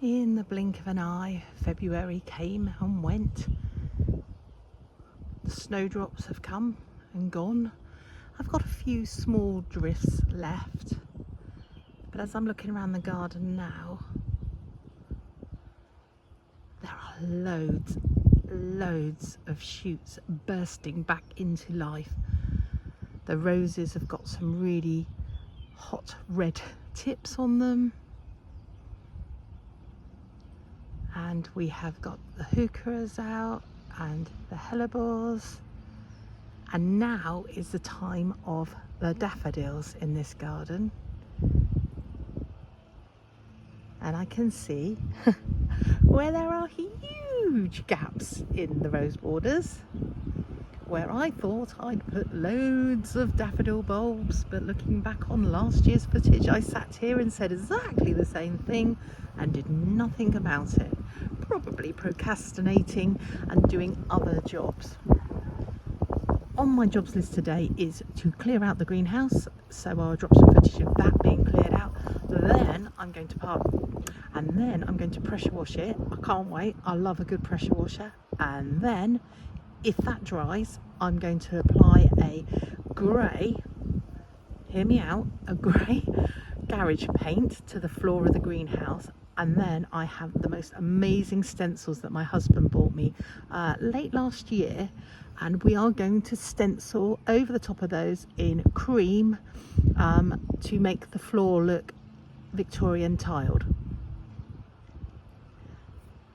In the blink of an eye, February came and went. The snowdrops have come and gone. I've got a few small drifts left, but as I'm looking around the garden now, there are loads of shoots bursting back into life. The roses have got some really hot red tips on them. And we have got the heucheras out and the hellebores. And now is the time of the daffodils in this garden. And I can see where there are huge gaps in the rose borders, where I thought I'd put loads of daffodil bulbs, but looking back on last year's footage, I sat here and said exactly the same thing and did nothing about it, probably procrastinating and doing other jobs. On my jobs list today is to clear out the greenhouse, so I'll drop some footage of that being cleared out. Then I'm going to park, and then I'm going to pressure wash it. I can't wait, I love a good pressure washer. And then if that dries, I'm going to apply a grey, hear me out, a grey garage paint to the floor of the greenhouse. And then I have the most amazing stencils that my husband bought me late last year, and we are going to stencil over the top of those in cream to make the floor look Victorian tiled.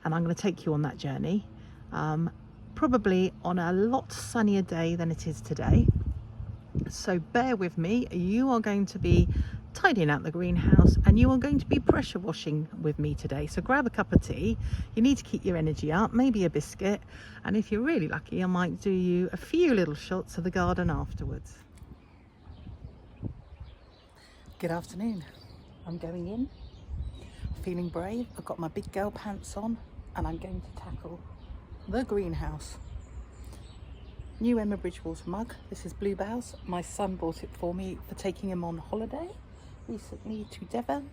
And I'm going to take you on that journey, probably on a lot sunnier day than it is today. So bear with me, you are going to be tidying out the greenhouse and you are going to be pressure washing with me today. So grab a cup of tea, you need to keep your energy up, maybe a biscuit, and if you're really lucky I might do you a few little shots of the garden afterwards. Good afternoon. I'm going in, feeling brave. I've got my big girl pants on and I'm going to tackle the greenhouse. New Emma Bridgewater mug. This is Bluebells. My son bought it for me for taking him on holiday recently to Devon.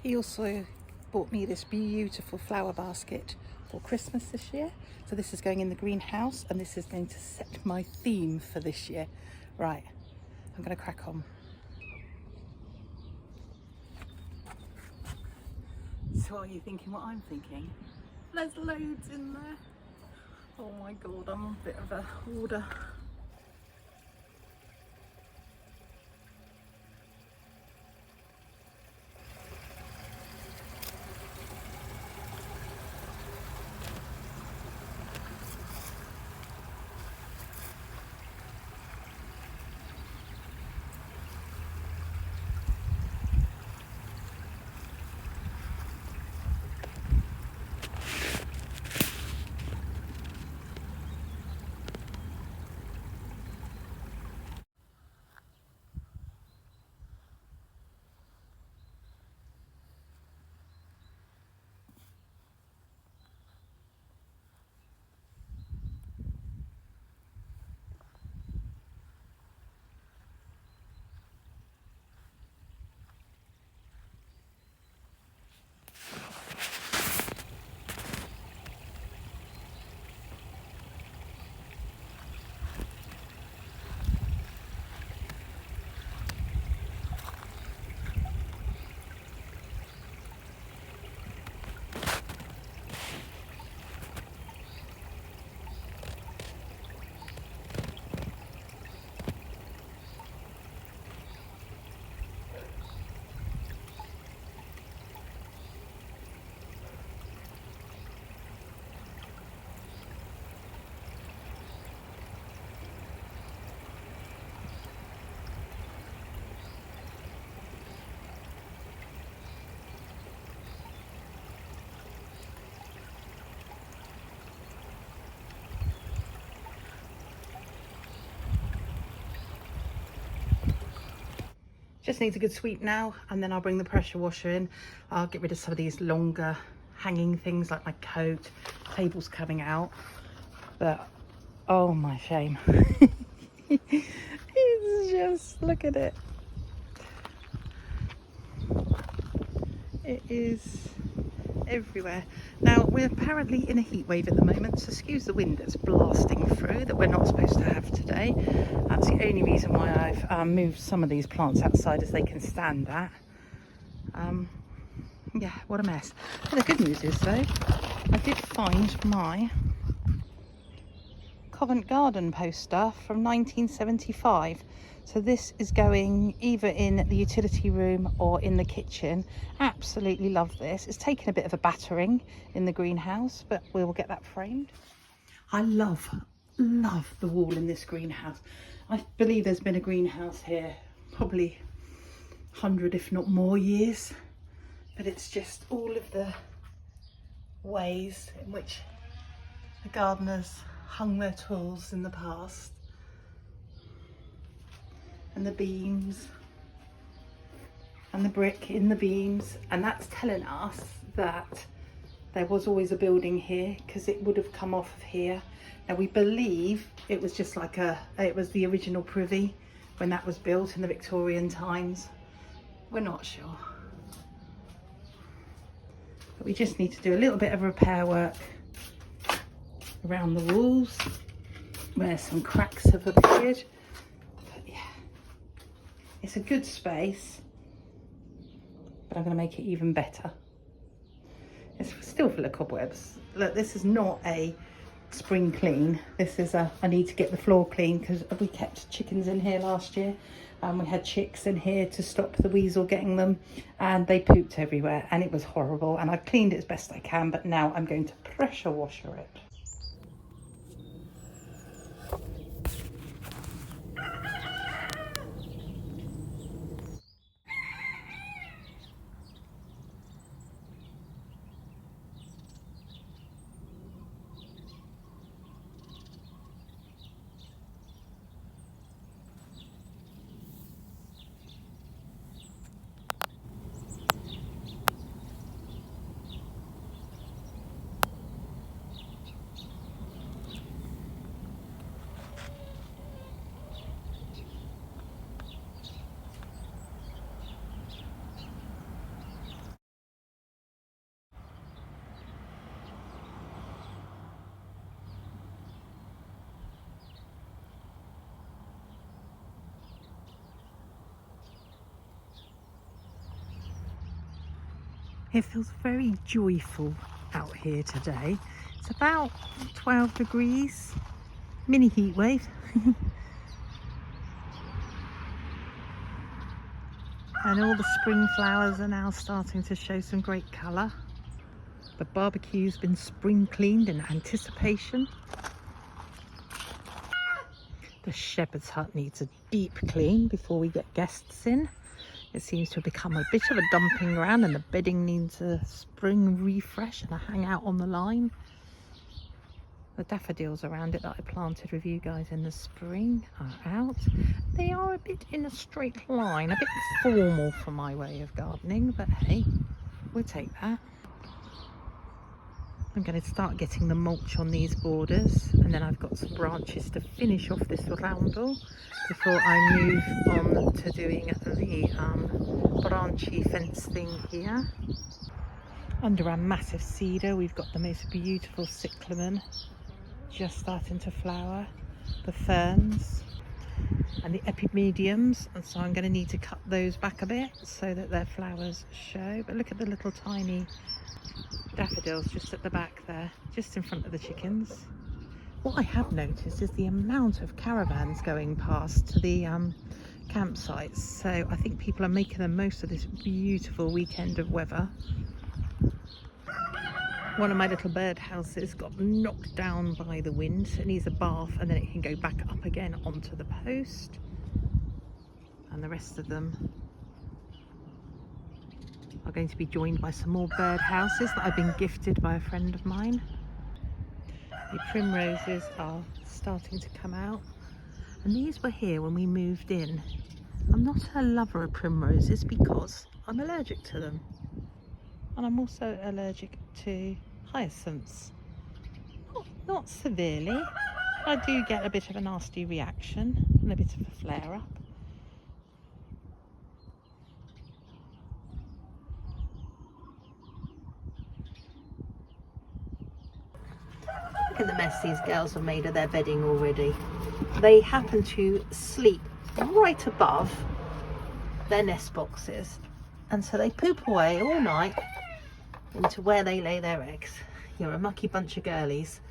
He also bought me this beautiful flower basket for Christmas this year. So this is going in the greenhouse and this is going to set my theme for this year. Right, I'm going to crack on. So are you thinking what I'm thinking? There's loads in there. Oh my god, I'm a bit of a hoarder. Just needs a good sweep now, and then I'll bring the pressure washer in. I'll get rid of some of these longer hanging things like my coat, tables coming out. But oh my shame. It's just, look at it. It is everywhere. Now we're apparently in a heat wave at the moment, so excuse the wind that's blasting through that we're not supposed to have today. That's the only reason why I've moved some of these plants outside, as they can stand that. Yeah, what a mess. But the good news is though, I did find my Covent Garden poster from 1975. So this is going either in the utility room or in the kitchen. Absolutely love this. It's taken a bit of a battering in the greenhouse, but we will get that framed. I love the wall in this greenhouse. I believe there's been a greenhouse here probably 100 if not more years, but it's just all of the ways in which the gardeners hung their tools in the past, and the beams and the brick in the beams, and that's telling us that there was always a building here, because it would have come off of here. Now we believe it was just like it was the original privy when that was built in the Victorian times. We're not sure, but we just need to do a little bit of repair work around the walls where some cracks have appeared. But yeah, it's a good space, but I'm going to make it even better. It's still full of cobwebs. Look, this is not a spring clean. This is I need to get the floor clean, because we kept chickens in here last year. We had chicks in here to stop the weasel getting them, and they pooped everywhere and it was horrible, and I've cleaned it as best I can, but now I'm going to pressure washer it. It feels very joyful out here today. It's about 12 degrees, mini heat wave. And all the spring flowers are now starting to show some great colour. The barbecue's been spring cleaned in anticipation. The shepherd's hut needs a deep clean before we get guests in. It seems to have become a bit of a dumping ground, and the bedding needs a spring refresh and a hang out on the line. The daffodils around it that I planted with you guys in the spring are out. They are a bit in a straight line, a bit formal for my way of gardening, but hey, we'll take that. I'm going to start getting the mulch on these borders, and then I've got some branches to finish off this roundel before I move on to doing the branchy fence thing here. Under our massive cedar we've got the most beautiful cyclamen just starting to flower, the ferns and the epimediums, and so I'm going to need to cut those back a bit so that their flowers show. But look at the little tiny daffodils just at the back there, just in front of the chickens. What I have noticed is the amount of caravans going past to the campsites, so I think people are making the most of this beautiful weekend of weather. One of my little bird houses got knocked down by the wind, so it needs a bath and then it can go back up again onto the post, and the rest of them are going to be joined by some more bird houses that I've been gifted by a friend of mine. The primroses are starting to come out, and these were here when we moved in. I'm not a lover of primroses because I'm allergic to them, and I'm also allergic to hyacinths. Not severely. I do get a bit of a nasty reaction and a bit of a flare up. Look at the mess these girls have made of their bedding already. They happen to sleep right above their nest boxes, and so they poop away all night into where they lay their eggs. You're a mucky bunch of girlies.